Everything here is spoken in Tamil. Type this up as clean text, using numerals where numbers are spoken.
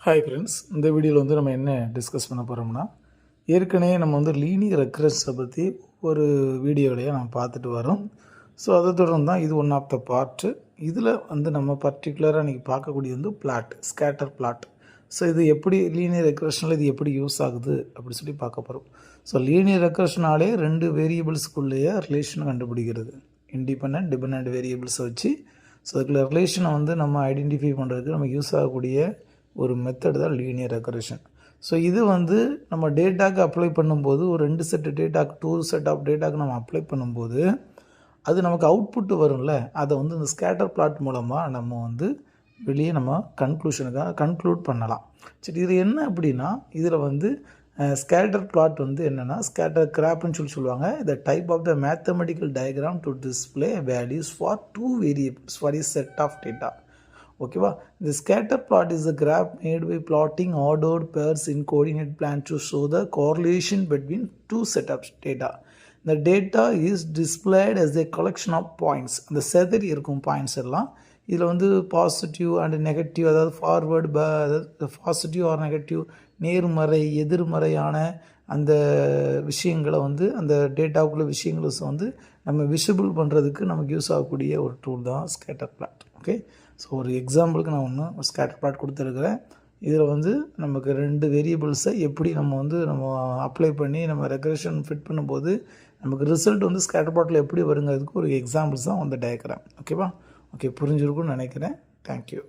ஹாய் ஃப்ரெண்ட்ஸ், இந்த வீடியோவில் வந்து நம்ம என்ன டிஸ்கஸ் பண்ண போகிறோம்னா, ஏற்கனவே நம்ம வந்து லீனியர் ரெக்ரன்ஸை பற்றி ஒரு வீடியோவிலையே நம்ம பார்த்துட்டு வரோம். ஸோ அதை தொடர்ந்து தான் இது ஒன் ஆஃப் த பார்ட்டு. இதில் வந்து நம்ம பர்டிகுலராக இன்றைக்கி பார்க்கக்கூடியது வந்து பிளாட், ஸ்கேட்டர் பிளாட். ஸோ இது எப்படி லீனியர் ரெக்ரஷனில் இது எப்படி யூஸ் ஆகுது அப்படி சொல்லி பார்க்க போகிறோம். ஸோ லீனியர் ரெக்ரஷனாலே ரெண்டு வேரியபிள்ஸுக்குள்ளேயே ரிலேஷன் கண்டுபிடிக்கிறது, இண்டிபெண்ட் டிபெண்ட் வேரியபிள்ஸை வச்சு. ஸோ அதுக்குள்ள ரிலேஷனை வந்து நம்ம ஐடென்டிஃபை பண்ணுறதுக்கு நமக்கு யூஸ் ஆகக்கூடிய ஒரு மெத்தட் தான் லீனியர் ரெக்ரஷன். ஸோ இது வந்து நம்ம டேட்டாவுக்கு அப்ளை பண்ணும்போது ஒரு 2 செட் டேட்டாக்கு 2 செட் ஆஃப் டேட்டாவுக்கு நம்ம அப்ளை பண்ணும்போது அது நமக்கு அவுட்புட் வரும்ல, அதை வந்து இந்த ஸ்கேட்டர் பிளாட் மூலமாக நம்ம வந்து வெளியே நம்ம கன்க்ளூட் பண்ணலாம். சரி, இது என்ன அப்படின்னா, இதில் வந்து ஸ்கேட்டர் பிளாட் வந்து என்னென்னா ஸ்கேட்டர் கிராப்னு சொல்லுவாங்க. The type of the mathematical diagram to display values for 2 variables for a set of data. ஓகேவா? இந்த scatter plot is a graph made by plotting ordered pairs in coordinate plane to show the correlation between 2 set of data. The data is displayed as a collection of points. இந்த செதறி இருக்கும் பாயிண்ட்ஸ் எல்லாம் இதில் வந்து பாசிட்டிவ் அண்ட் நெகட்டிவ், அதாவது ஃபார்வேர்டு பாசிட்டிவ் ஆர் நெகட்டிவ், நேர்மறை எதிர்மறையான அந்த விஷயங்களை வந்து அந்த டேட்டாவுக்குள்ள விஷயங்களை வந்து நம்ம விசிபிள் பண்ணுறதுக்கு நமக்கு யூஸ் ஆகக்கூடிய ஒரு டூல் தான் ஸ்கேட்டர் பிளாட். ஓகே, ஸோ ஒரு எக்ஸாம்பிளுக்கு நான் ஒரு ஸ்கேட்டர் பிளாட் கொடுத்துருக்குறேன். இதில் வந்து நமக்கு 2 வேரியபிள்ஸை எப்படி நம்ம அப்ளை பண்ணி நம்ம ரெக்ரேஷன் ஃபிட் பண்ணும்போது நமக்கு ரிசல்ட் வந்து ஸ்கேட்டர் பிளாட்டில் எப்படி வருங்கிறதுக்கு ஒரு எக்ஸாம்பிள்ஸ் தான் அந்த டயக்ராம். ஓகேவா? ஓகே, புரிஞ்சிருக்கும்னு நினைக்கிறேன். தேங்க்யூ.